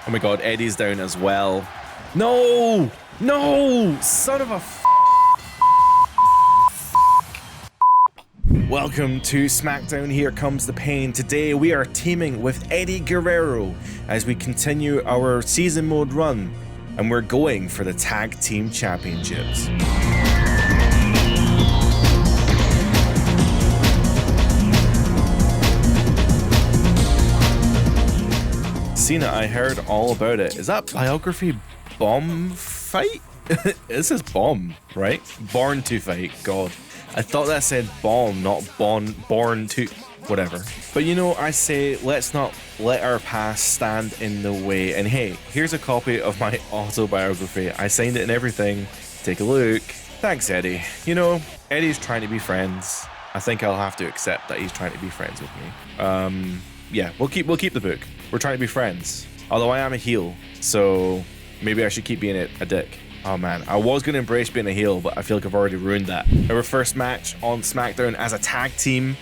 Oh my god, Eddie's down as well. No! No! Son of a Welcome to SmackDown, Here Comes the Pain. Today we are teaming with Eddie Guerrero as we continue our season mode run, and we're going for the Tag Team Championships. Cena, I heard all about it. Is that biography bomb fight? This is bomb, right? Born to fight, God. I thought that said bomb, not born to, whatever. But you know, I say, let's not let our past stand in the way. And hey, here's a copy of my autobiography. I signed it and everything. Take a look. Thanks, Eddie. You know, Eddie's trying to be friends. I think I'll have to accept that he's trying to be friends with me. Yeah, we'll keep the book. We're trying to be friends. Although I am a heel, so maybe I should keep being a dick. Oh man, I was going to embrace being a heel, but I feel like I've already ruined that. Our first match on SmackDown as a tag team,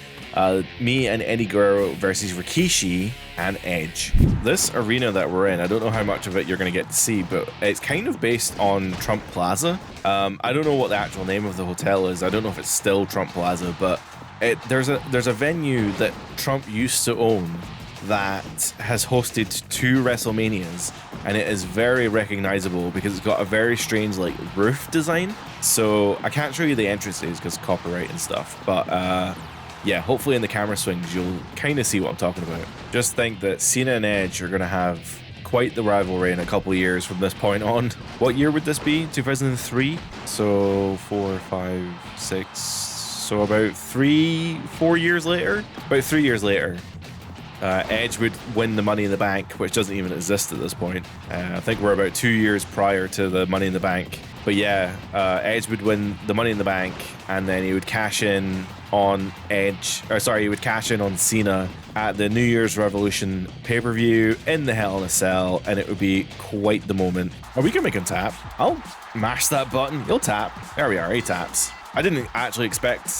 me and Eddie Guerrero versus Rikishi and Edge. This arena that we're in, I don't know how much of it you're going to get to see, but it's kind of based on Trump Plaza. I don't know what the actual name of the hotel is. I don't know if it's still Trump Plaza, but there's a venue that Trump used to own that has hosted 2 WrestleManias, and it is very recognizable because it's got a very strange like roof design. So I can't show you the entrances because copyright and stuff, but yeah, hopefully in the camera swings you'll kind of see what I'm talking about. Just think that Cena and Edge are going to have quite the rivalry in a couple of years from this point on. What year would this be? 2003? So 4, 5, 6, so about 3-4 years later? About 3 years later, Edge would win the Money in the Bank, which doesn't even exist at this point. I think we're about 2 years prior to the Money in the Bank. But yeah, Edge would win the Money in the Bank, and then he would cash in on he would cash in on Cena at the New Year's Revolution pay-per-view in the Hell in a Cell, and it would be quite the moment. Oh, we can make him tap. I'll mash that button. He'll tap. There we are, he taps. I didn't actually expect,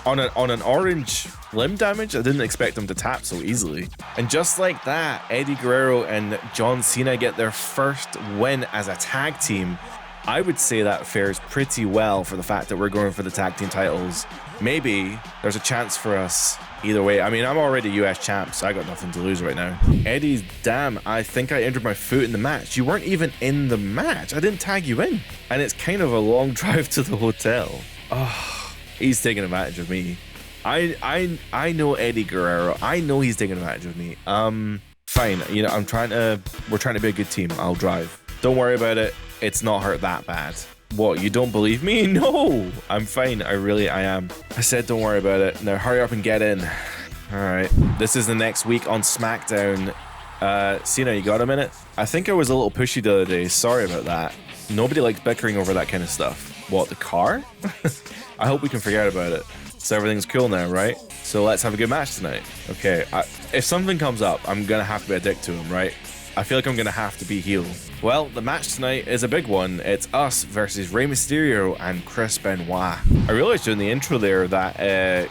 on an orange limb damage, I didn't expect him to tap so easily. And just like that, Eddie Guerrero and John Cena get their first win as a tag team. I would say that fares pretty well for the fact that we're going for the tag team titles. Maybe there's a chance for us either way. I mean, I'm already US champ, so I got nothing to lose right now. Eddie's, damn, I think I injured my foot in the match. You weren't even in the match. I didn't tag you in. And it's kind of a long drive to the hotel. Oh, he's taking advantage of me. I know Eddie Guerrero. I know he's taking advantage of me. Fine. You know, we're trying to be a good team. I'll drive. Don't worry about it. It's not hurt that bad. What, you don't believe me? No, I'm fine. I am. I said don't worry about it. Now hurry up and get in. All right. This is the next week on SmackDown. Cena, you got a minute? I think I was a little pushy the other day. Sorry about that. Nobody likes bickering over that kind of stuff. What, the car? I hope we can forget about it. So everything's cool now, right? So let's have a good match tonight. Okay, if something comes up, I'm gonna have to be a dick to him, right? I feel like I'm gonna have to be heel. Well, the match tonight is a big one. It's us versus Rey Mysterio and Chris Benoit. I realized during the intro there that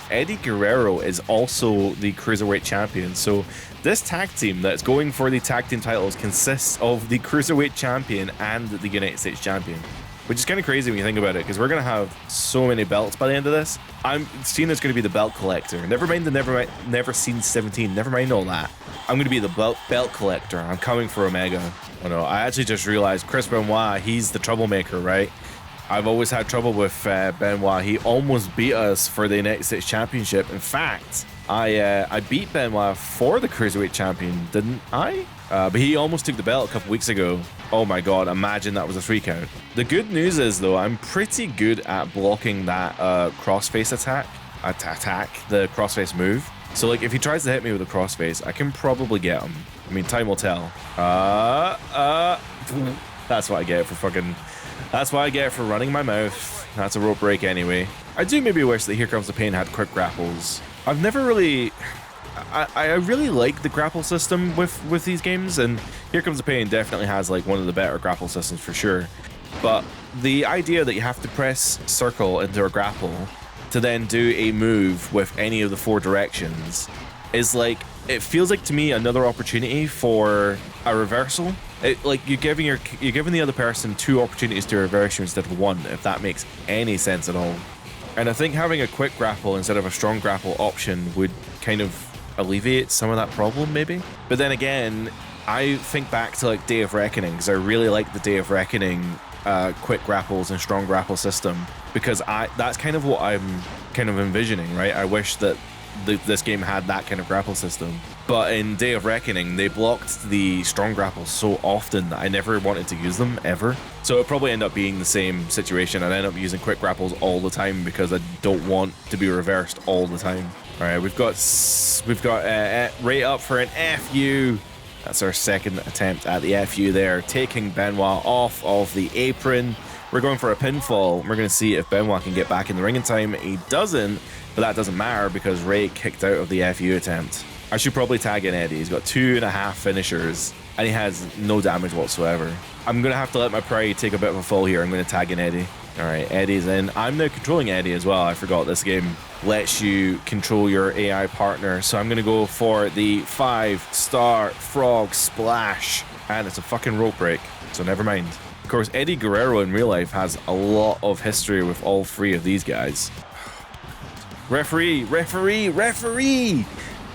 Eddie Guerrero is also the Cruiserweight Champion. So this tag team that's going for the tag team titles consists of the Cruiserweight Champion and the United States Champion. Which is kind of crazy when you think about it, because we're going to have so many belts by the end of this. Cena's going to be the belt collector. Never mind the never seen 17. Never mind all that. I'm going to be the belt collector. I'm coming for Omega. Oh no, I actually just realized Chris Benoit, he's the troublemaker, right? I've always had trouble with Benoit. He almost beat us for the United States Championship. In fact, I beat Benoit for the Cruiserweight Champion, didn't I? But he almost took the belt a couple weeks ago. Oh my god, imagine that was a 3 count. The good news is, though, I'm pretty good at blocking that crossface attack, the crossface move. So, like, if he tries to hit me with a crossface, I can probably get him. I mean, time will tell. That's what I get for fucking... That's what I get for running my mouth. That's a rope break anyway. I do maybe wish that Here Comes the Pain had quick grapples. I've never really... I really like the grapple system with these games, and Here Comes the Pain definitely has like one of the better grapple systems for sure. But the idea that you have to press circle into a grapple to then do a move with any of the 4 directions is like, it feels like to me another opportunity for a reversal. Like you're giving the other person 2 opportunities to reverse you instead of 1, if that makes any sense at all. And I think having a quick grapple instead of a strong grapple option would kind of alleviate some of that problem, maybe. But then again, I think back to like Day of Reckoning, because I really like the Day of Reckoning quick grapples and strong grapple system, because that's kind of what I'm kind of envisioning, right? I wish that this game had that kind of grapple system. But in Day of Reckoning, they blocked the strong grapples so often that I never wanted to use them, ever. So it'll probably end up being the same situation. I'd end up using quick grapples all the time because I don't want to be reversed all the time. All right, we've got Ray up for an FU. That's our second attempt at the FU there, taking Benoit off of the apron. We're going for a pinfall. We're going to see if Benoit can get back in the ring in time. He doesn't, but that doesn't matter because Ray kicked out of the FU attempt. I should probably tag in Eddie. He's got 2.5 finishers, and he has no damage whatsoever. I'm going to have to let my pride take a bit of a fall here. I'm going to tag in Eddie. All right, Eddie's in. I'm now controlling Eddie as well. I forgot this game lets you control your AI partner. So I'm going to go for the 5-star frog splash. And it's a fucking rope break, so never mind. Of course, Eddie Guerrero in real life has a lot of history with all 3 of these guys. Referee, referee, referee!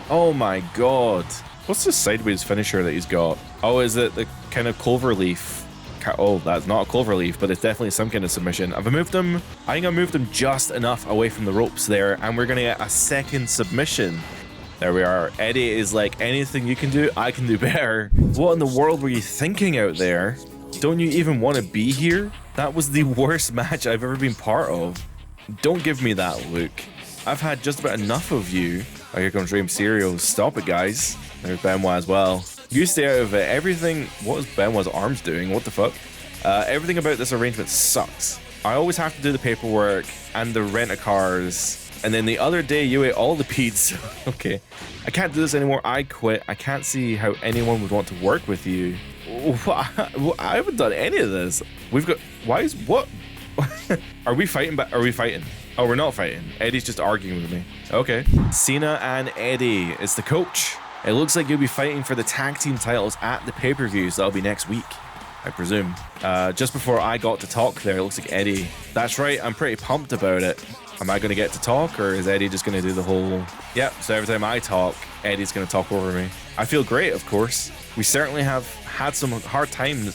Oh my god. What's the sideways finisher that he's got? Oh, is it the kind of cloverleaf? Oh, that's not a cloverleaf, but it's definitely some kind of submission. Have I moved him? I think I moved him just enough away from the ropes there, and we're going to get a second submission. There we are. Eddie is like, anything you can do, I can do better. What in the world were you thinking out there? Don't you even want to be here? That was the worst match I've ever been part of. Don't give me that look. I've had just about enough of you. Oh, here comes Rey Mysterio. Stop it, guys. There's Benoit as well. You stay out of it. Everything... What is Benoit's arms doing? What the fuck? Everything about this arrangement sucks. I always have to do the paperwork and the rent-a-cars. And then the other day, you ate all the pizza. Okay. I can't do this anymore. I quit. I can't see how anyone would want to work with you. I haven't done any of this. We've got... Why is... What? Are we fighting? Are we fighting? Oh, we're not fighting. Eddie's just arguing with me. Okay. Cena and Eddie is the coach. It looks like you'll be fighting for the tag team titles at the pay-per-view, so that'll be next week, I presume. Just before I got to talk there, it looks like Eddie. That's right, I'm pretty pumped about it. Am I going to get to talk, or is Eddie just going to do the whole... Yep, so every time I talk, Eddie's going to talk over me. I feel great, of course. We certainly have had some hard times,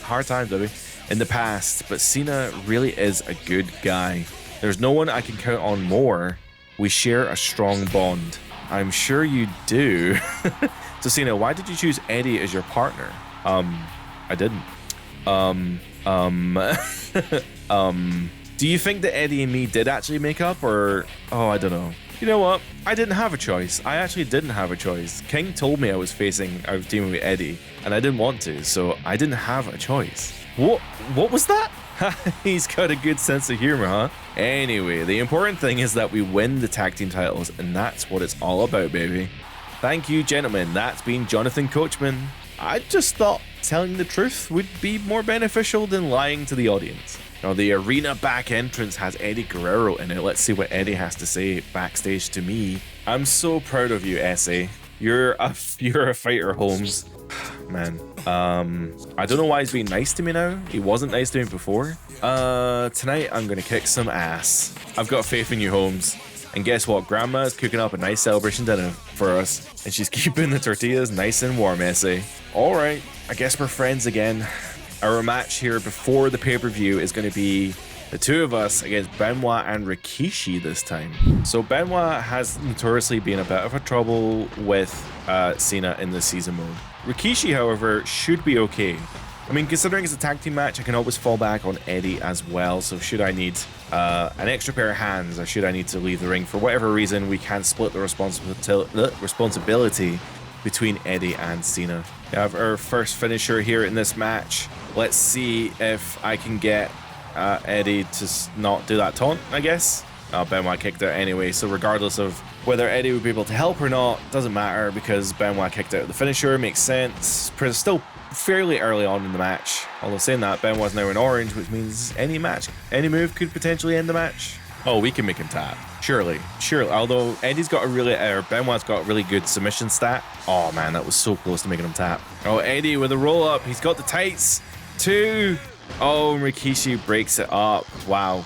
baby, in the past, but Cena really is a good guy. There's no one I can count on more. We share a strong bond. I'm sure you do. So Cena, why did you choose Eddie as your partner? I didn't. Do you think that Eddie and me did actually make up, or... Oh, I don't know. You know what? I didn't have a choice. I actually didn't have a choice. King told me I was teaming with Eddie, and I didn't want to, so I didn't have a choice. What was that? He's got a good sense of humor, huh? Anyway, the important thing is that we win the tag team titles, and that's what it's all about, baby. Thank you, gentlemen. That's been Jonathan Coachman. I just thought telling the truth would be more beneficial than lying to the audience. Now, the arena back entrance has Eddie Guerrero in it. Let's see what Eddie has to say backstage to me. I'm so proud of you, SA. You're a fighter, Holmes. Man, I don't know why he's being nice to me now. He wasn't nice to me before. Tonight I'm gonna kick some ass. I've got faith in you, Holmes. And guess what? Grandma is cooking up a nice celebration dinner for us, and she's keeping the tortillas nice and warm, SA. All right, I guess we're friends again. Our match here before the pay-per-view is going to be the two of us against Benoit and Rikishi this time. So Benoit has notoriously been a bit of a trouble with Cena in this season mode. Rikishi, however, should be okay. I mean, considering it's a tag team match, I can always fall back on Eddie as well. So should I need an extra pair of hands, or should I need to leave the ring for whatever reason, we can split the responsibility between Eddie and Cena. We have our first finisher here in this match. Let's see if I can get Eddie to not do that taunt, I guess. Benoit kicked out anyway, so regardless of whether Eddie would be able to help or not, doesn't matter because Benoit kicked out the finisher, makes sense. Still fairly early on in the match. Although saying that, Benoit's now in orange, which means any move could potentially end the match. Oh, we can make him tap. Surely. Although Eddie's got Benoit's got a really good submission stat. Oh man, that was so close to making him tap. Oh, Eddie with a roll up. He's got the tights. 2. Oh, Rikishi breaks it up. Wow.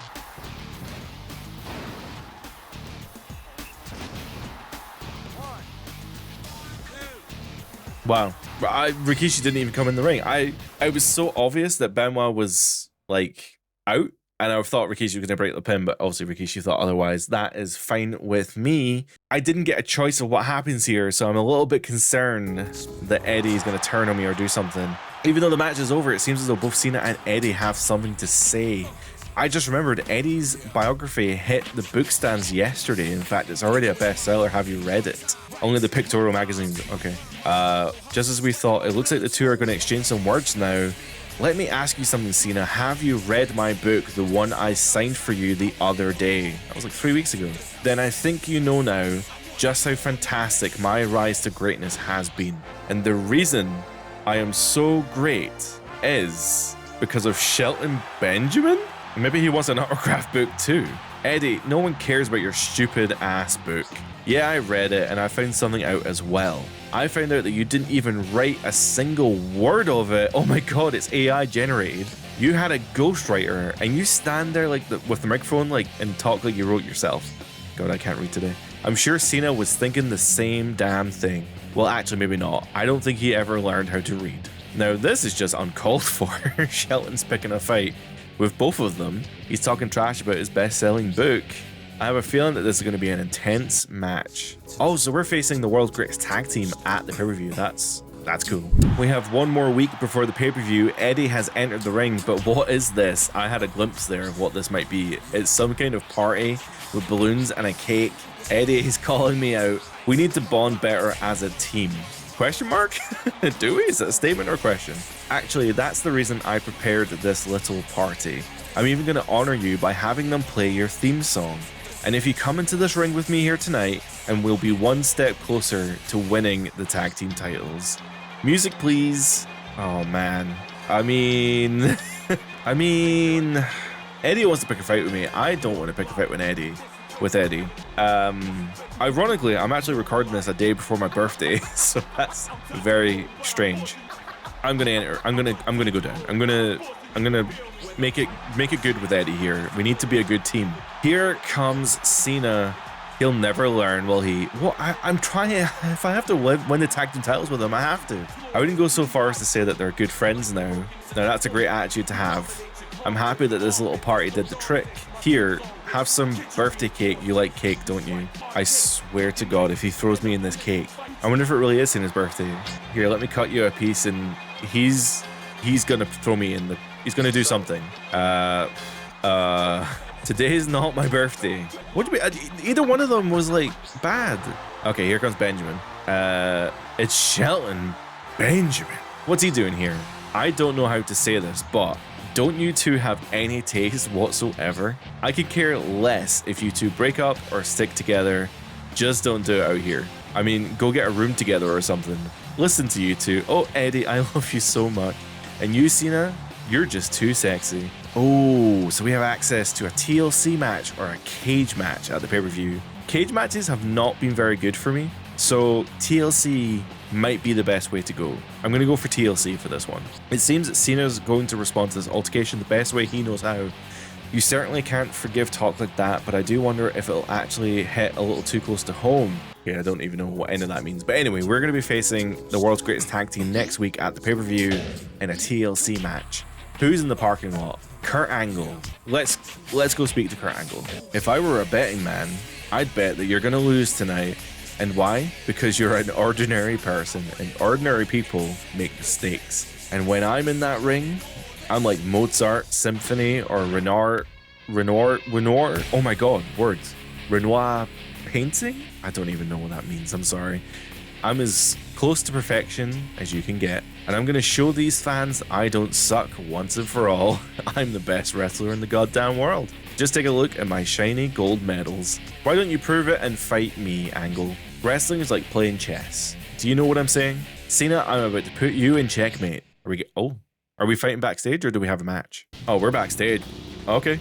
Wow. Rikishi didn't even come in the ring. It was so obvious that Benoit was like out. And I thought Rikishi was going to break the pin, but obviously Rikishi thought otherwise. That is fine with me. I didn't get a choice of what happens here, so I'm a little bit concerned that Eddie is going to turn on me or do something. Even though the match is over, it seems as though both Cena and Eddie have something to say. I just remembered Eddie's biography hit the book stands yesterday. In fact, it's already a bestseller. Have you read it? Only the Pictorial magazines. Okay. Just as we thought, it looks like the two are going to exchange some words now. Let me ask you something, Cena. Have you read my book, the one I signed for you the other day? That was like 3 weeks ago. Then I think you know now just how fantastic my rise to greatness has been. And the reason I am so great is because of Shelton Benjamin? Maybe he wants an autograph book too. Eddie, no one cares about your stupid ass book. Yeah, I read it and I found something out as well. I found out that you didn't even write a single word of it. Oh my god, it's AI generated. You had a ghostwriter and you stand there like with the microphone and talk like you wrote yourself. God, I can't read today. I'm sure Cena was thinking the same damn thing. Well, actually, maybe not. I don't think he ever learned how to read. Now, this is just uncalled for. Shelton's picking a fight with both of them. He's talking trash about his best-selling book. I have a feeling that this is going to be an intense match. Oh, so we're facing the world's greatest tag team at the pay-per-view. That's cool. We have one more week before the pay-per-view. Eddie has entered the ring, but what is this? I had a glimpse there of what this might be. It's some kind of party with balloons and a cake. Eddie is calling me out. We need to bond better as a team. Question mark? Do we? Is that a statement or a question? Actually, that's the reason I prepared this little party. I'm even going to honor you by having them play your theme song. And if you come into this ring with me here tonight, and we'll be one step closer to winning the tag team titles. Music, please. Oh, man. I mean, Eddie wants to pick a fight with me. I don't want to pick a fight with Eddie. Ironically, I'm actually recording this a day before my birthday, so that's very strange. I'm gonna enter. I'm gonna go down. I'm gonna make it good with Eddie here. We need to be a good team. Here comes Cena. He'll never learn, will he? Well, I'm trying. If I have to win the tag team titles with him, I have to. I wouldn't go so far as to say that they're good friends now. Now that's a great attitude to have. I'm happy that this little party did the trick. Here, have some birthday cake. You like cake, don't you? I swear to God, if he throws me in this cake, I wonder if it really is in his birthday. Here, let me cut you a piece, and he's gonna throw me in the. He's gonna do something. Today is not my birthday. What do we? Either one of them was like bad. Okay, here comes Benjamin. It's Shelton Benjamin. What's he doing here? I don't know how to say this, but don't you two have any taste whatsoever? I could care less if you two break up or stick together. Just don't do it out here. I mean, go get a room together or something. Listen to you two. Oh, Eddie, I love you so much. And you, Cena, you're just too sexy. Oh, so we have access to a TLC match or a cage match at the pay-per-view. Cage matches have not been very good for me, so TLC might be the best way to go. I'm going to go for TLC for this one. It seems that Cena's going to respond to this altercation the best way he knows how. You certainly can't forgive talk like that, but I do wonder if it'll actually hit a little too close to home. Yeah, I don't even know what any of that means. But anyway, we're going to be facing the world's greatest tag team next week at the pay-per-view in a TLC match. Who's in the parking lot? Kurt Angle. Let's go speak to Kurt Angle. If I were a betting man, I'd bet that you're going to lose tonight. And why? Because you're an ordinary person, and ordinary people make mistakes. And when I'm in that ring, I'm like Mozart Symphony or Renoir. Oh my God, words. Renoir painting? I don't even know what that means. I'm sorry. I'm as close to perfection as you can get. And I'm going to show these fans I don't suck once and for all. I'm the best wrestler in the goddamn world. Just take a look at my shiny gold medals. Why don't you prove it and fight me, Angle? Wrestling is like playing chess. Do you know what I'm saying? Cena, I'm about to put you in checkmate. Are we fighting backstage or do we have a match? Oh, we're backstage. Okay.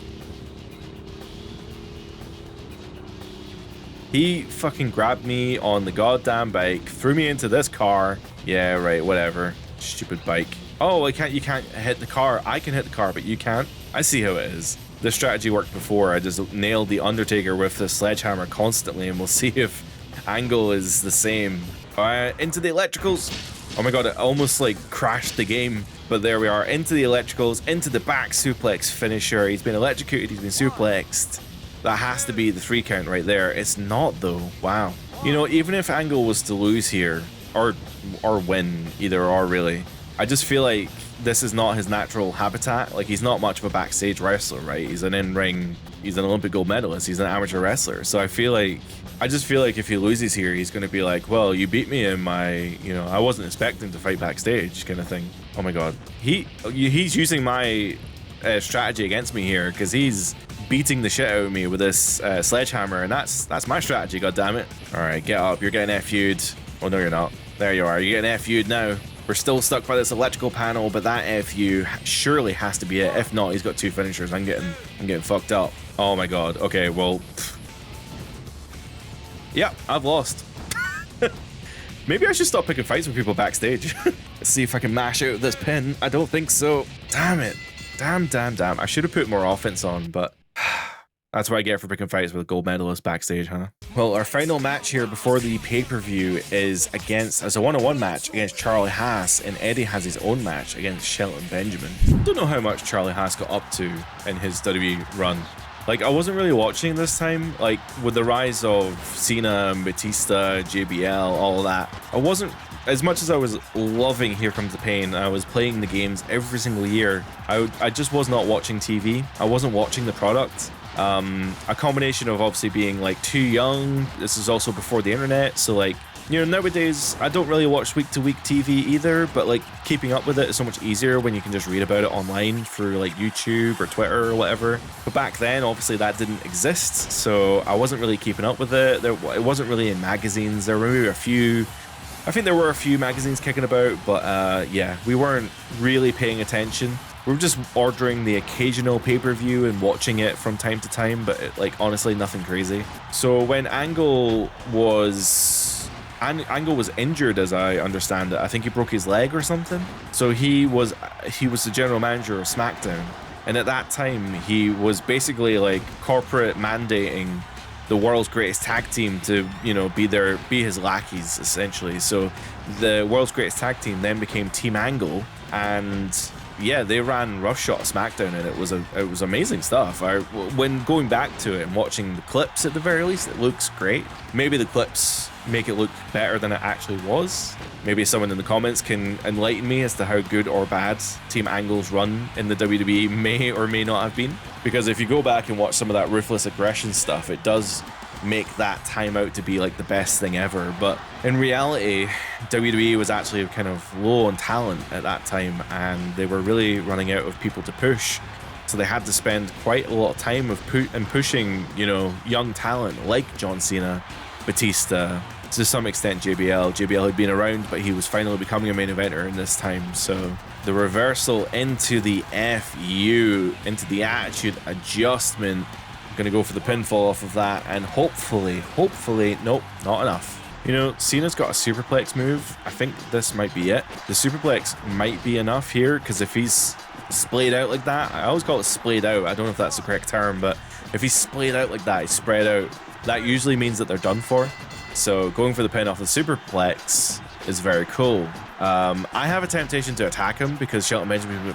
He fucking grabbed me on the goddamn bike, threw me into this car. Yeah, right, whatever. Stupid bike. Oh, you can't hit the car. I can hit the car, but you can't. I see how it is. This strategy worked before. I just nailed the Undertaker with the sledgehammer constantly, and we'll see if Angle is the same. Into the electricals. Oh my god, it almost like crashed the game. But there we are, into the electricals, into the back suplex finisher. He's been electrocuted, he's been suplexed. That has to be the 3 count right there. It's not though. Wow. You know, even if Angle was to lose here, or win, either or really, I just feel like this is not his natural habitat. Like, he's not much of a backstage wrestler, right? He's an in-ring, he's an Olympic gold medalist, he's an amateur wrestler. So I just feel like if he loses here, he's going to be like, well, you beat me in my, you know, I wasn't expecting to fight backstage kind of thing. Oh my god. He's using my strategy against me here, because he's beating the shit out of me with this sledgehammer, and that's my strategy, goddammit. Alright, get up, you're getting FU'd. Oh no, you're not. There you are, you're getting FU'd now. We're still stuck by this electrical panel, but that FU surely has to be it. If not, he's got 2 finishers. I'm getting fucked up. Oh my god. Okay, well, yeah, I've lost. Maybe I should stop picking fights with people backstage. Let's see if I can mash out this pin. I don't think so. Damn it. Damn. I should have put more offense on, but that's what I get for picking fights with a gold medalist backstage, huh? Well, our final match here before the pay-per-view is a 1-on-1 match against Charlie Haas, and Eddie has his own match against Shelton Benjamin. Don't know how much Charlie Haas got up to in his WWE run. Like, I wasn't really watching this time. Like, with the rise of Cena, Batista, JBL, all of that, I wasn't, as much as I was loving Here Comes the Pain, I was playing the games every single year, I just was not watching TV. I wasn't watching the product. A combination of obviously being like too young. This is also before the internet, so like, you know, nowadays I don't really watch week-to-week TV either, but like keeping up with it is so much easier when you can just read about it online through like YouTube or Twitter or whatever. But back then, obviously that didn't exist, so I wasn't really keeping up with it. It wasn't really in magazines. There were maybe a few. I think there were a few magazines kicking about, but yeah, we weren't really paying attention. We were just ordering the occasional pay-per-view and watching it from time to time, but like honestly nothing crazy. So when Angle was injured, as I understand it, I think he broke his leg or something. So he was the general manager of SmackDown, and at that time he was basically like corporate mandating the world's greatest tag team to, you know, be his lackeys essentially. So the world's greatest tag team then became Team Angle, and yeah, they ran roughshod SmackDown, and it was amazing stuff. When going back to it and watching the clips, at the very least, it looks great. Maybe the clips make it look better than it actually was. Maybe someone in the comments can enlighten me as to how good or bad Team Angle's run in the WWE may or may not have been. Because if you go back and watch some of that ruthless aggression stuff, it does make that time out to be like the best thing ever. But in reality, WWE was actually kind of low on talent at that time, and they were really running out of people to push. So they had to spend quite a lot of time pushing, you know, young talent like John Cena, Batista, to some extent JBL. JBL had been around, but he was finally becoming a main eventer in this time. So the reversal into the FU, into the attitude adjustment. Gonna go for the pinfall off of that, and hopefully, nope, not enough. You know, Cena's got a superplex move. I think this might be it. The superplex might be enough here, because if he's splayed out like that, I always call it splayed out, I don't know if that's the correct term, but if he's splayed out like that, he's spread out, that usually means that they're done for. So going for the pin off the superplex is very cool. I have a temptation to attack him because Shelton Benjamin's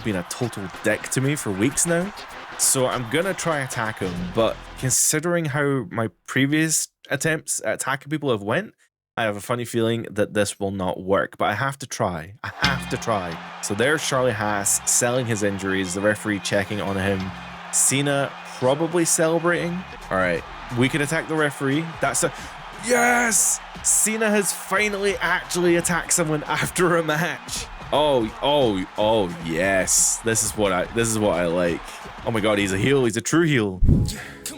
been a total dick to me for weeks now. So I'm gonna try attack him, but considering how my previous attempts at attacking people have went, I have a funny feeling that this will not work, but I have to try. So there's Charlie Haas selling his injuries, the referee checking on him, Cena probably celebrating. All right, we can attack the referee. Yes! Cena has finally actually attacked someone after a match. Oh yes. This is what I like. Oh my god, he's a heel, he's a true heel.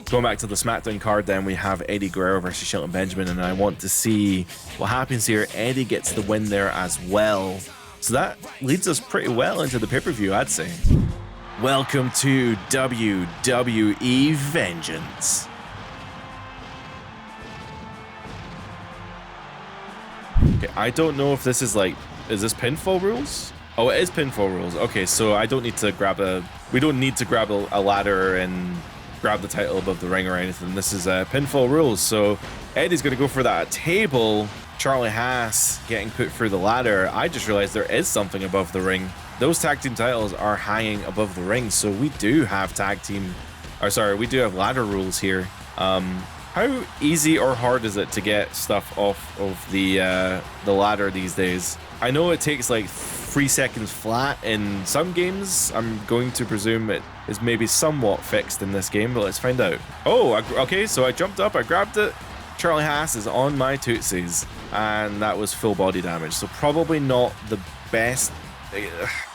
Going back to the SmackDown card, then we have Eddie Guerrero versus Shelton Benjamin, and I want to see what happens here. Eddie gets the win there as well. So that leads us pretty well into the pay-per-view, I'd say. Welcome to WWE Vengeance. Okay, I don't know if this is like, is this pinfall rules? Oh, it is pinfall rules. Okay, so I don't need to grab we don't need to grab a ladder and grab the title above the ring or anything. This is pinfall rules. So Eddie's going to go for that table. Charlie Haas getting put through the ladder. I just realized there is something above the ring. Those tag team titles are hanging above the ring, so we do have we do have ladder rules here. How easy or hard is it to get stuff off of the ladder these days? I know it takes like 3 seconds flat in some games. I'm going to presume it is maybe somewhat fixed in this game, but let's find out. Oh, okay, so I jumped up, I grabbed it. Charlie Haas is on my tootsies, and that was full body damage, so probably not the best,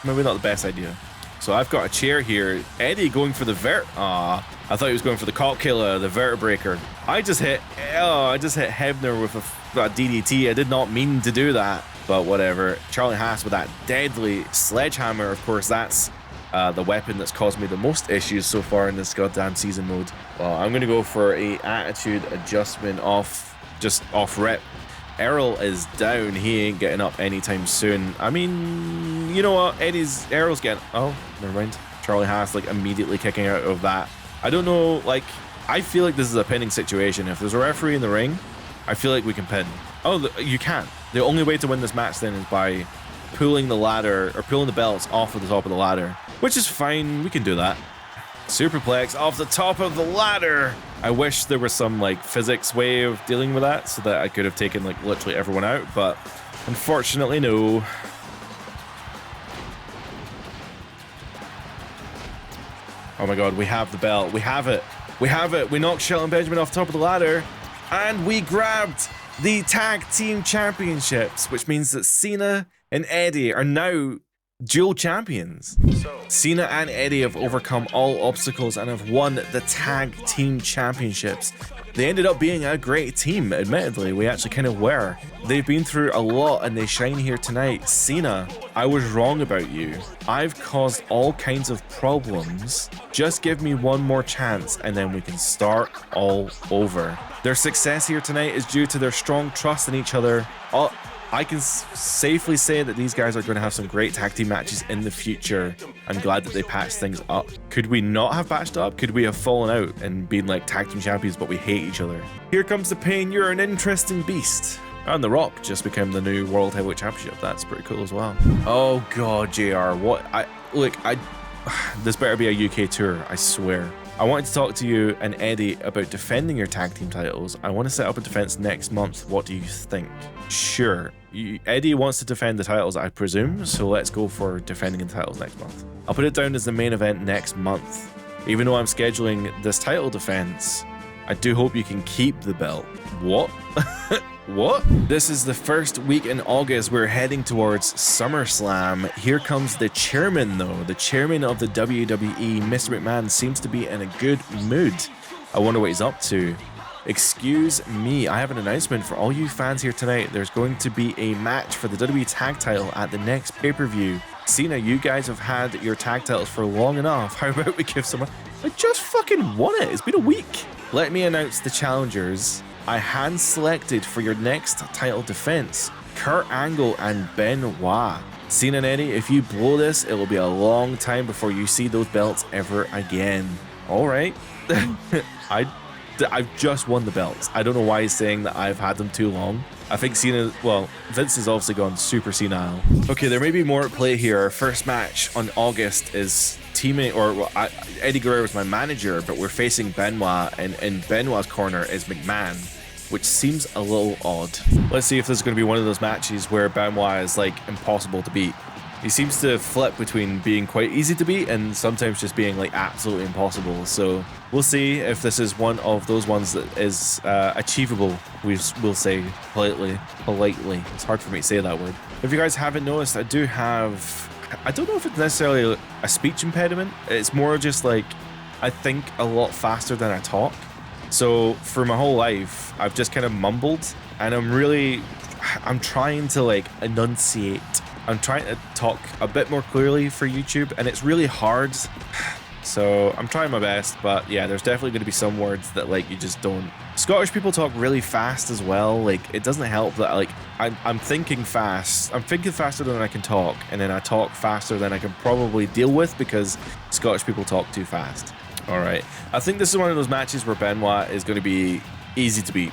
maybe not the best idea. So I've got a chair here. Eddie going for the I thought he was going for the cop killer, the vertebreaker. I just hit Hebner with a DDT. I did not mean to do that, but whatever. Charlie Haas with that deadly sledgehammer. Of course, that's the weapon that's caused me the most issues so far in this goddamn season mode. Well, I'm gonna go for a attitude adjustment off rip. Errol is down. He ain't getting up anytime soon. I mean, you know what? Errol's getting... Oh, never mind. Charlie Haas, like, immediately kicking out of that. I don't know, like, I feel like this is a pinning situation. If there's a referee in the ring, I feel like we can pin. Oh, you can't. The only way to win this match then is by pulling the ladder, or pulling the belts off of the top of the ladder, which is fine. We can do that. Superplex off the top of the ladder. I wish there was some like physics way of dealing with that so that I could have taken like literally everyone out, but unfortunately no. Oh my god, we have the belt. We have it. We have it. We knocked Shelton Benjamin off the top of the ladder, and we grabbed the tag team championships, which means that Cena and Eddie are now dual champions. Cena and Eddie have overcome all obstacles and have won the tag team championships. They ended up being a great team, admittedly. We actually kind of were. They've been through a lot and they shine here tonight. Cena, I was wrong about you. I've caused all kinds of problems. Just give me one more chance and then we can start all over. Their success here tonight is due to their strong trust in each other. I can safely say that these guys are going to have some great tag team matches in the future. I'm glad that they patched things up. Could we not have patched up? Could we have fallen out and been like tag team champions, but we hate each other? Here comes the pain. You're an interesting beast. And The Rock just became the new World Heavyweight Championship. That's pretty cool as well. Oh God, JR, this better be a UK tour, I swear. I wanted to talk to you and Eddie about defending your tag team titles. I want to set up a defense next month. What do you think? Sure. Eddie wants to defend the titles, I presume, so let's go for defending the titles next month. I'll put it down as the main event next month. Even though I'm scheduling this title defense, I do hope you can keep the belt. What? What? This is the first week in August. We're heading towards SummerSlam. Here comes the chairman, though. The chairman of the WWE, Mr. McMahon, seems to be in a good mood. I wonder what he's up to. Excuse me, I have an announcement for all you fans here tonight. There's going to be a match for the WWE tag title at the next pay-per-view. Cena, you guys have had your tag titles for long enough. How about we give someone... I just fucking won it. It's been a week. Let me announce the challengers. I hand-selected for your next title defense, Kurt Angle and Benoit. Cena and Eddie, if you blow this, it will be a long time before you see those belts ever again. All right. I've just won the belts. I don't know why he's saying that I've had them too long. I think Vince has obviously gone super senile. Okay, there may be more at play here. Our first match on August is Eddie Guerrero is my manager, but we're facing Benoit, and in Benoit's corner is McMahon, which seems a little odd. Let's see if this is going to be one of those matches where Benoit is like impossible to beat. He seems to flip between being quite easy to beat and sometimes just being like absolutely impossible. So we'll see if this is one of those ones that is achievable, we'll say politely. It's hard for me to say that word. If you guys haven't noticed, I don't know if it's necessarily a speech impediment. It's more just like, I think a lot faster than I talk. So for my whole life, I've just kind of mumbled, and I'm trying to like enunciate I'm trying to talk a bit more clearly for YouTube, and it's really hard. So I'm trying my best, but yeah, there's definitely going to be some words that like you just don't. Scottish people talk really fast as well. Like it doesn't help that like I'm thinking fast. I'm thinking faster than I can talk, and then I talk faster than I can probably deal with because Scottish people talk too fast. All right, I think this is one of those matches where Benoit is going to be easy to beat.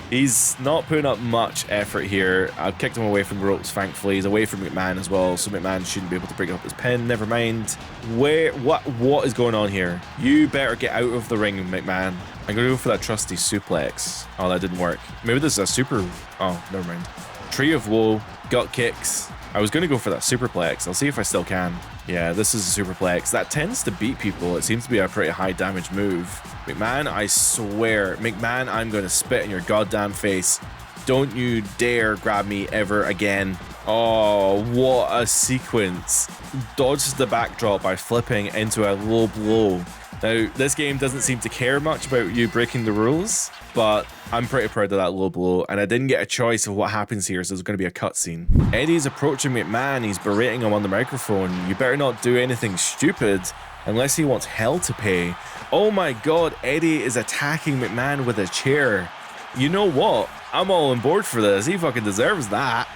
He's not putting up much effort here. I've kicked him away from the ropes, thankfully. He's away from McMahon as well, so McMahon shouldn't be able to break up his pin. Never mind. What is going on here? You better get out of the ring, McMahon. I'm going to go for that trusty suplex. Oh, that didn't work. Maybe this is a super... Oh, never mind. Tree of Woe, gut kicks. I was going to go for that superplex. I'll see if I still can. Yeah, this is a superplex. That tends to beat people. It seems to be a pretty high damage move. McMahon, I swear. McMahon, I'm going to spit in your goddamn face. Don't you dare grab me ever again. Oh, what a sequence. Dodges the backdrop by flipping into a low blow. Now, this game doesn't seem to care much about you breaking the rules, but I'm pretty proud of that low blow, and I didn't get a choice of what happens here, so there's going to be a cutscene. Eddie's approaching McMahon, he's berating him on the microphone. You better not do anything stupid unless he wants hell to pay. Oh my god, Eddie is attacking McMahon with a chair. You know what? I'm all on board for this. He fucking deserves that.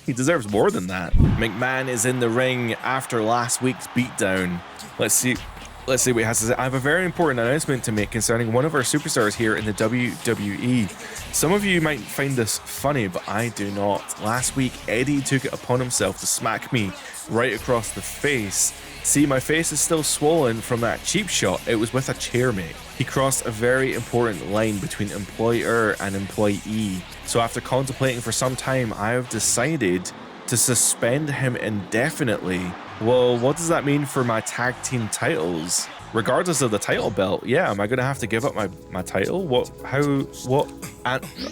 He deserves more than that. McMahon is in the ring after last week's beatdown. Let's see what he has to say. I have a very important announcement to make concerning one of our superstars here in the WWE. Some of you might find this funny, but I do not. Last week, Eddie took it upon himself to smack me right across the face. See, my face is still swollen from that cheap shot. It was with a chair, mate. He crossed a very important line between employer and employee. So after contemplating for some time, I have decided to suspend him indefinitely. Well, what does that mean for my tag team titles? Regardless of the title belt, yeah, am I gonna have to give up my title?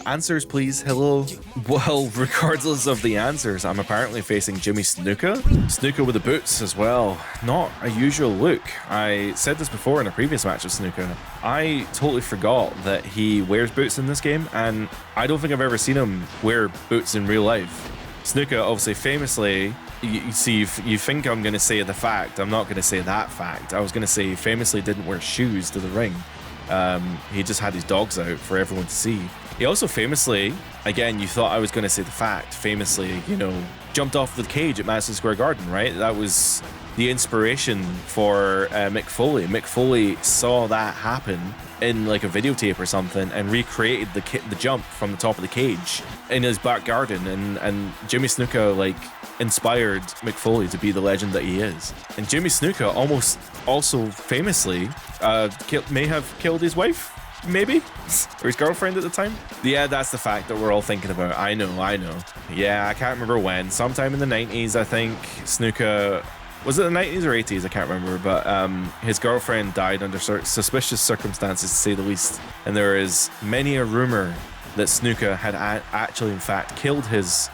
Answers, please. Hello. Well, regardless of the answers, I'm apparently facing Jimmy Snuka. Snuka with the boots as well. Not a usual look. I said this before in a previous match of Snuka. I totally forgot that he wears boots in this game, and I don't think I've ever seen him wear boots in real life. Snuka, obviously, famously, you think I'm going to say the fact. I'm not going to say that fact. I was going to say he famously didn't wear shoes to the ring. He just had his dogs out for everyone to see. He also famously, again, you thought I was going to say the fact, famously, you know, jumped off the cage at Madison Square Garden, right? That was the inspiration for Mick Foley. Mick Foley saw that happen in like a videotape or something and recreated the jump from the top of the cage in his back garden, and Jimmy Snuka like inspired Mick Foley to be the legend that he is. And Jimmy Snuka almost also famously may have killed his wife, maybe, or his girlfriend at the time. Yeah, that's the fact that we're all thinking about. I know. Yeah, I can't remember when. Sometime in the 90s, I think. Snuka, was it the 90s or 80s? I can't remember, but his girlfriend died under suspicious circumstances, to say the least. And there is many a rumor that Snuka had actually, in fact, killed his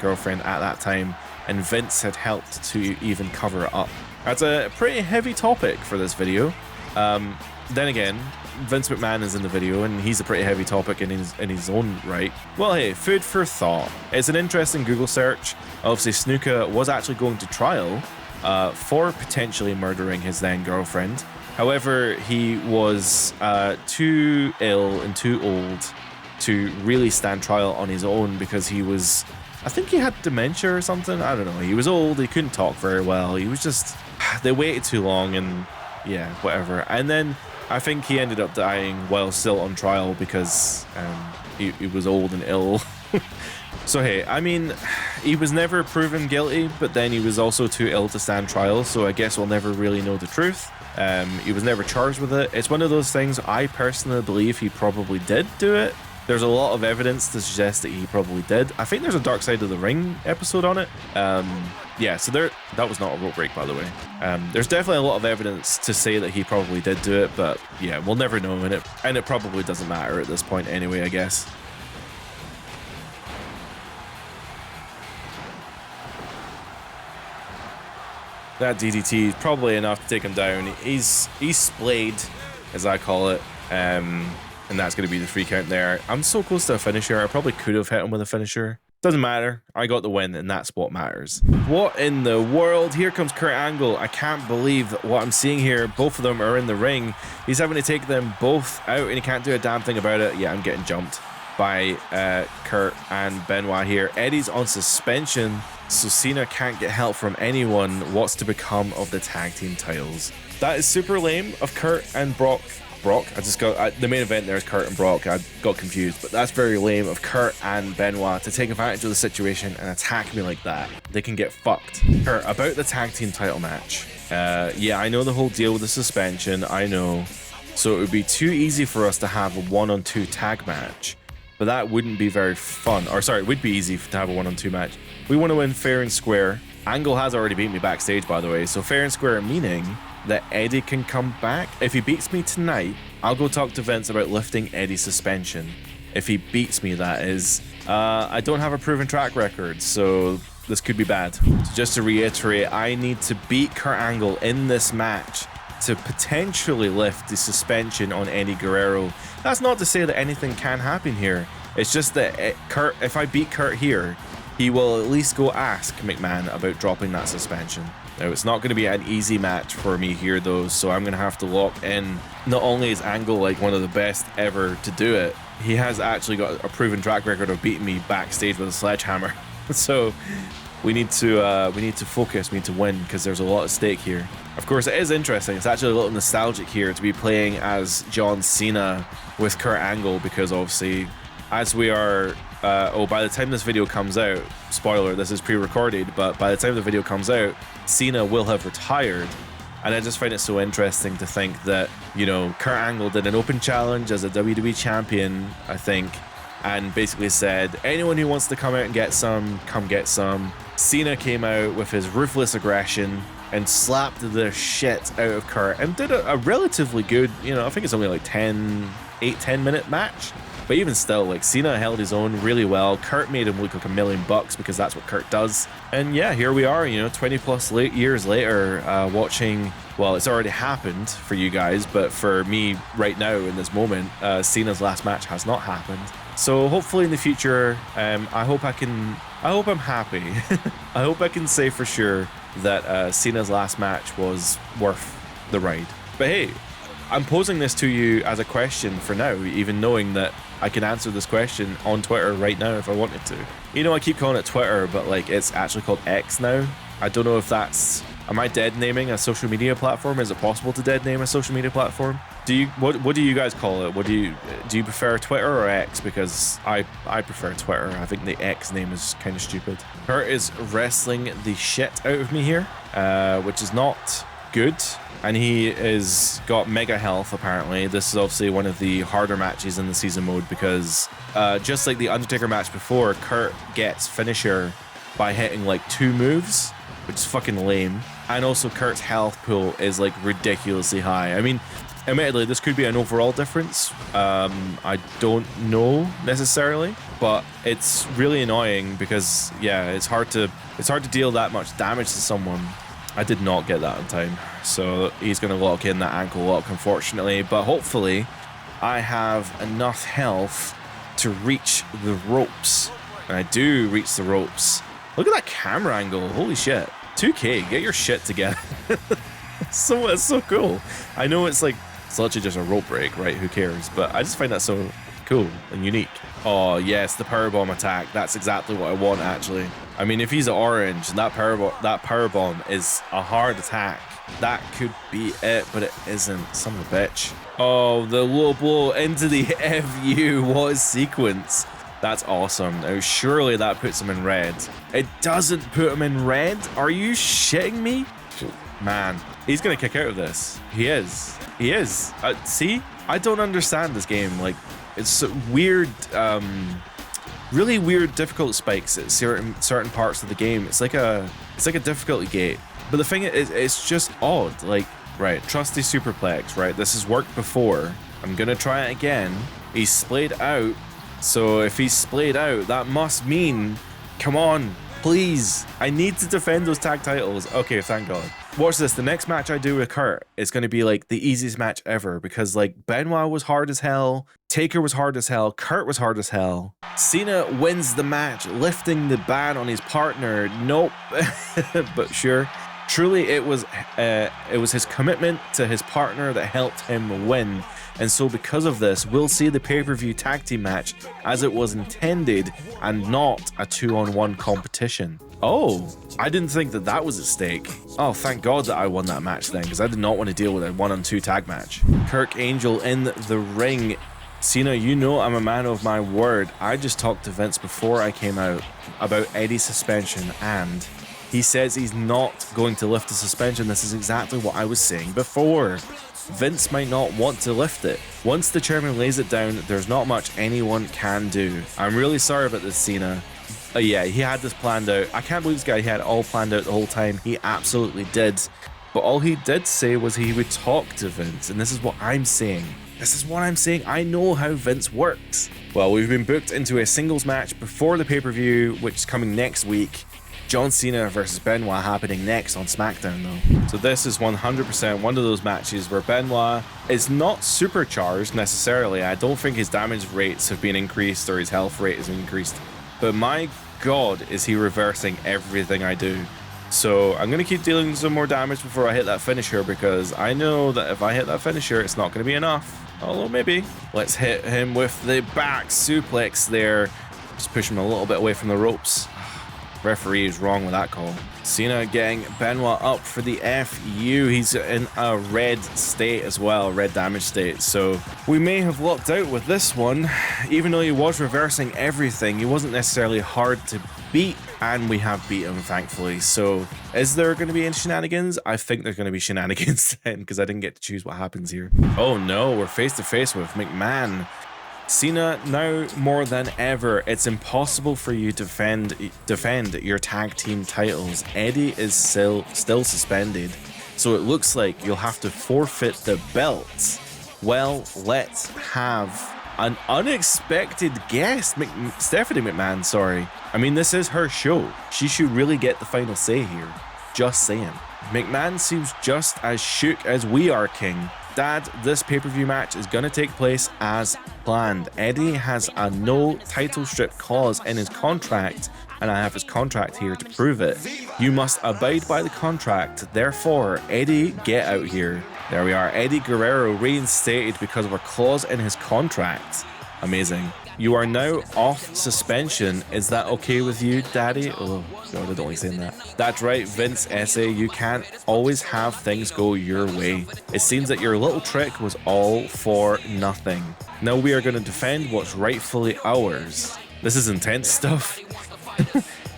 girlfriend at that time, and Vince had helped to even cover it up. That's a pretty heavy topic for this video. Then again, Vince McMahon is in the video, and he's a pretty heavy topic in his own right. Well, hey, food for thought. It's an interesting Google search. Obviously, Snuka was actually going to trial for potentially murdering his then girlfriend. However, he was too ill and too old to really stand trial on his own, because he was, I think he had dementia or something. I don't know. He was old. He couldn't talk very well. He was just, they waited too long, and yeah, whatever. And then I think he ended up dying while still on trial because he was old and ill. So hey, I mean, he was never proven guilty, but then he was also too ill to stand trial, so I guess we'll never really know the truth. He was never charged with it. It's one of those things, I personally believe he probably did do it. There's a lot of evidence to suggest that he probably did. I think there's a Dark Side of the Ring episode on it. Yeah, so that was not a rope break, by the way. There's definitely a lot of evidence to say that he probably did do it, but yeah, we'll never know, and it probably doesn't matter at this point anyway, I guess. That DDT is probably enough to take him down. He's splayed, as I call it, and that's going to be the 3 count there. I'm so close to a finisher. I probably could have hit him with a finisher. Doesn't matter. I got the win, and that's what matters. What in the world? Here comes Kurt Angle. I can't believe what I'm seeing here. Both of them are in the ring. He's having to take them both out, and he can't do a damn thing about it. Yeah, I'm getting jumped by Kurt and Benoit here. Eddie's on suspension, so Cena can't get help from anyone. What's to become of the tag team titles? That is super lame of Kurt and Brock. I just got the main event there is Kurt and Brock. I got confused, but that's very lame of Kurt and Benoit to take advantage of the situation and attack me like that. They can get fucked. Kurt, about the tag team title match. Yeah, I know the whole deal with the suspension. I know. So it would be too easy for us to have a 1-on-2 tag match, but that wouldn't be very fun. Or sorry, it would be easy to have a 1-on-2 match. We want to win fair and square. Angle has already beat me backstage, by the way. So fair and square meaning that Eddie can come back. If he beats me tonight, I'll go talk to Vince about lifting Eddie's suspension. If he beats me, that is. I don't have a proven track record, so this could be bad. So just to reiterate, I need to beat Kurt Angle in this match to potentially lift the suspension on Eddie Guerrero. That's not to say that anything can happen here. It's just that if I beat Kurt here, he will at least go ask McMahon about dropping that suspension. Now, it's not going to be an easy match for me here, though, so I'm going to have to lock in. Not only is Angle like one of the best ever to do it, he has actually got a proven track record of beating me backstage with a sledgehammer. So we need to focus. We need to win because there's a lot at stake here. Of course, it is interesting. It's actually a little nostalgic here to be playing as John Cena with Kurt Angle because obviously, as we are. By the time this video comes out, spoiler, this is pre-recorded, but by the time the video comes out, Cena will have retired. And I just find it so interesting to think that, you know, Kurt Angle did an open challenge as a WWE champion, I think, and basically said, anyone who wants to come out and get some, come get some. Cena came out with his ruthless aggression and slapped the shit out of Kurt and did a relatively good, you know, I think it's only like 10 minute match. But even still, like, Cena held his own really well. Kurt made him look like $1 million because that's what Kurt does. And yeah, here we are, you know, 20 plus years later, watching, well, it's already happened for you guys, but for me right now in this moment, Cena's last match has not happened. So hopefully in the future, I hope I'm happy. I hope I can say for sure that Cena's last match was worth the ride. But hey, I'm posing this to you as a question for now, even knowing that I can answer this question on Twitter right now if I wanted to. You know, I keep calling it Twitter, but like it's actually called X now. I don't know if that's... Am I dead naming a social media platform? Is it possible to dead name a social media platform? What do you guys call it? Do you prefer Twitter or X? Because I prefer Twitter. I think the X name is kind of stupid. Kurt is wrestling the shit out of me here, which is not good. And he is got mega health, apparently. This is obviously one of the harder matches in the season mode because just like the Undertaker match before, Kurt gets finisher by hitting like 2 moves, which is fucking lame. And also Kurt's health pool is like ridiculously high. I mean, admittedly, this could be an overall difference. I don't know necessarily, but it's really annoying because yeah, it's hard to deal that much damage to someone. I did not get that in time, so he's going to lock in that ankle lock, unfortunately. But hopefully, I have enough health to reach the ropes. And I do reach the ropes. Look at that camera angle. Holy shit. 2K, get your shit together. It's so cool. I know it's literally just a rope break, right? Who cares? But I just find that so cool and unique. Oh, yes, the powerbomb attack. That's exactly what I want, actually. I mean, if he's orange and that powerbomb is a hard attack, that could be it, but it isn't. Son of a bitch. Oh, the low blow into the FU. What a sequence. That's awesome. Now, surely that puts him in red. It doesn't put him in red? Are you shitting me? Man, he's going to kick out of this. He is. He is. See? I don't understand this game. Like, it's so weird, really weird difficult spikes at certain parts of the game. It's like a difficulty gate. But the thing is, it's just odd. Like, right, trusty superplex, right? This has worked before. I'm going to try it again. He's splayed out. So if he's splayed out, that must mean, come on, please. I need to defend those tag titles. Okay, thank God. Watch this. The next match I do with Kurt is going to be like the easiest match ever because like Benoit was hard as hell. Taker was hard as hell. Kurt was hard as hell. Cena wins the match, lifting the ban on his partner. Nope. But sure. Truly, it was his commitment to his partner that helped him win. And so because of this, we'll see the pay-per-view tag team match as it was intended and not a 2-on-1 competition. Oh, I didn't think that that was at stake. Oh, thank God that I won that match then, because I did not want to deal with a 1-on-2 tag match. Kirk Angel in the ring. Cena, you know I'm a man of my word. I just talked to Vince before I came out about Eddie's suspension, and he says he's not going to lift the suspension. This is exactly what I was saying before. Vince might not want to lift it. Once the chairman lays it down, there's not much anyone can do. I'm really sorry about this, Cena. Yeah, he had this planned out. I can't believe this guy, he had it all planned out the whole time. He absolutely did. But all he did say was he would talk to Vince, and this is what I'm saying. This is what I'm saying. I know how Vince works. Well, we've been booked into a singles match before the pay-per-view, which is coming next week. John Cena versus Benoit happening next on SmackDown though. So this is 100% one of those matches where Benoit is not supercharged necessarily. I don't think his damage rates have been increased or his health rate is increased. But my God, is he reversing everything I do. So I'm going to keep dealing some more damage before I hit that finisher, because I know that if I hit that finisher, it's not going to be enough. Although maybe. Let's hit him with the back suplex there. Just push him a little bit away from the ropes. Referee is wrong with that call. Cena getting Benoit up for the FU. He's in a red state as well, red damage state. So we may have lucked out with this one. Even though he was reversing everything, he wasn't necessarily hard to beat, and we have beat him, thankfully. So is there going to be any shenanigans? I think there's going to be shenanigans then, because I didn't get to choose what happens here. Oh no, we're face to face with McMahon. Cena, now more than ever, it's impossible for you to defend your tag team titles. Eddie is still suspended, so it looks like you'll have to forfeit the belts. Well, let's have an unexpected guest, Stephanie McMahon, sorry. I mean, this is her show. She should really get the final say here. Just saying. McMahon seems just as shook as we are, King. Dad, this pay-per-view match is going to take place as planned. Eddie has a no title strip clause in his contract, and I have his contract here to prove it. You must abide by the contract. Therefore, Eddie, get out here. There we are. Eddie Guerrero reinstated because of a clause in his contract. Amazing. You are now off suspension. Is that okay with you, Daddy? Oh, God, I don't like saying that. That's right, Vince S.A. You can't always have things go your way. It seems that your little trick was all for nothing. Now we are going to defend what's rightfully ours. This is intense stuff.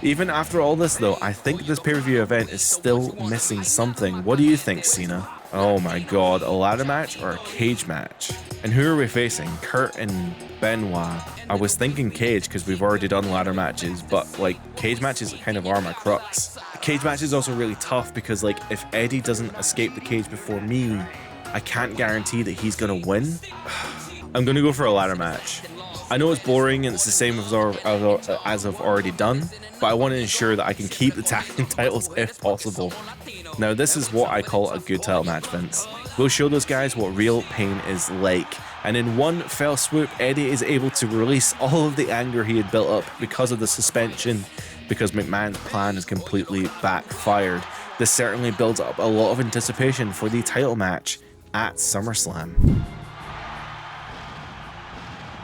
Even after all this, though, I think this pay-per-view event is still missing something. What do you think, Cena? Oh my God, a ladder match or a cage match? And who are we facing? Kurt and Benoit. I was thinking cage because we've already done ladder matches, but like cage matches kind of are my crux. The cage match is also really tough because like if Eddie doesn't escape the cage before me, I can't guarantee that he's gonna win. I'm gonna go for a ladder match. I know it's boring and it's the same as I've already done, but I want to ensure that I can keep the tag team titles if possible. Now this is what I call a good title match, Vince. We'll show those guys what real pain is like. And in one fell swoop, Eddie is able to release all of the anger he had built up because of the suspension, because McMahon's plan is completely backfired. This certainly builds up a lot of anticipation for the title match at SummerSlam.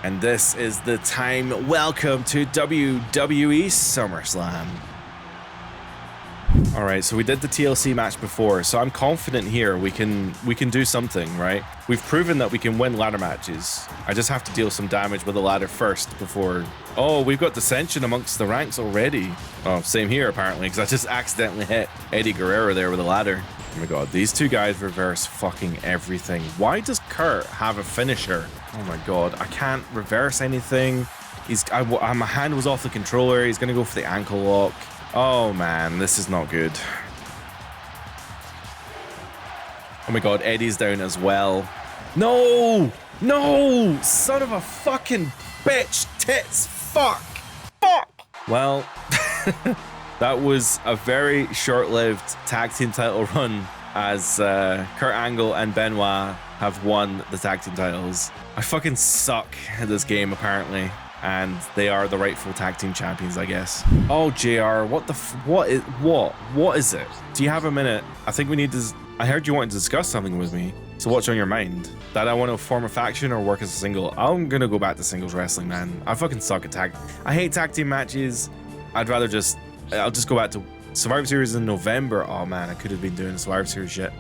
And this is the time. Welcome to WWE SummerSlam. Alright, so we did the TLC match before, so I'm confident here we can do something, right? We've proven that we can win ladder matches. I just have to deal some damage with the ladder first before... Oh, we've got dissension amongst the ranks already. Oh, same here apparently, because I just accidentally hit Eddie Guerrero there with a ladder. Oh my God, these two guys reverse fucking everything. Why does Kurt have a finisher? Oh my God, I can't reverse anything. My hand was off the controller. He's gonna go for the ankle lock. Oh man, this is not good. Oh my God, Eddie's down as well. No! No! Son of a fucking bitch! Tits! Fuck! Fuck! Well, That was a very short-lived tag team title run as Kurt Angle and Benoit have won the tag team titles. I fucking suck at this game, apparently. And they are the rightful tag team champions, I guess. Oh, JR, what is it? Do you have a minute? I think we need to... I heard you wanted to discuss something with me. So what's on your mind? That I want to form a faction or work as a single? I'm gonna go back to singles wrestling, man. I fucking suck at tag... I hate tag team matches. I'd rather just... I'll just go back to Survivor Series in November. Oh man, I could have been doing Survivor Series shit.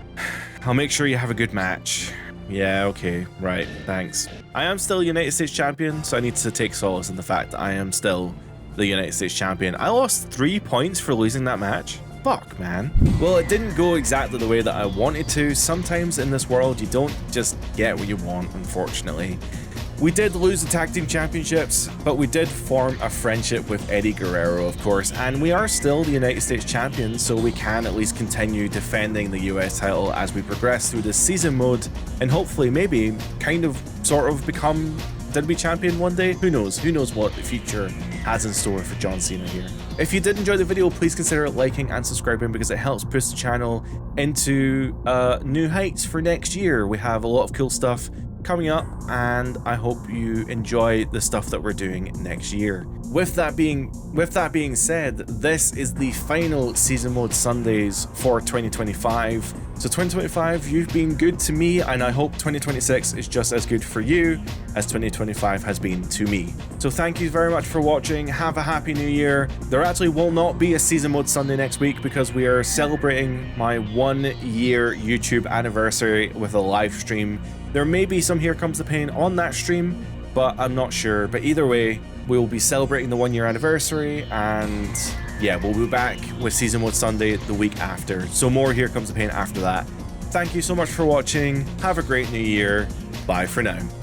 I'll make sure you have a good match. Yeah, okay, right, thanks. I am still United States Champion, so I need to take solace in the fact that I am still the United States Champion. I lost 3 points for losing that match. Fuck, man. Well, it didn't go exactly the way that I wanted to. Sometimes in this world, you don't just get what you want, unfortunately. We did lose the tag team championships, but we did form a friendship with Eddie Guerrero, of course, and we are still the United States champions, so we can at least continue defending the US title as we progress through this season mode, and hopefully maybe kind of sort of become WWE champion one day. Who knows what the future has in store for John Cena here. If you did enjoy the video, please consider liking and subscribing because it helps push the channel into new heights for next year. We have a lot of cool stuff coming up, and I hope you enjoy the stuff that we're doing next year. With that being said, this is the final season mode Sundays for 2025. So 2025, you've been good to me, and I hope 2026 is just as good for you as 2025 has been to me. So thank you very much for watching. Have a happy new year. There actually will not be a season mode Sunday next week because we are celebrating my 1-year YouTube anniversary with a live stream. There may be some Here Comes the Pain on that stream, but I'm not sure. But either way, we will be celebrating the 1-year anniversary, and yeah, we'll be back with Season Mode Sunday the week after. So more Here Comes the Pain after that. Thank you so much for watching. Have a great new year. Bye for now.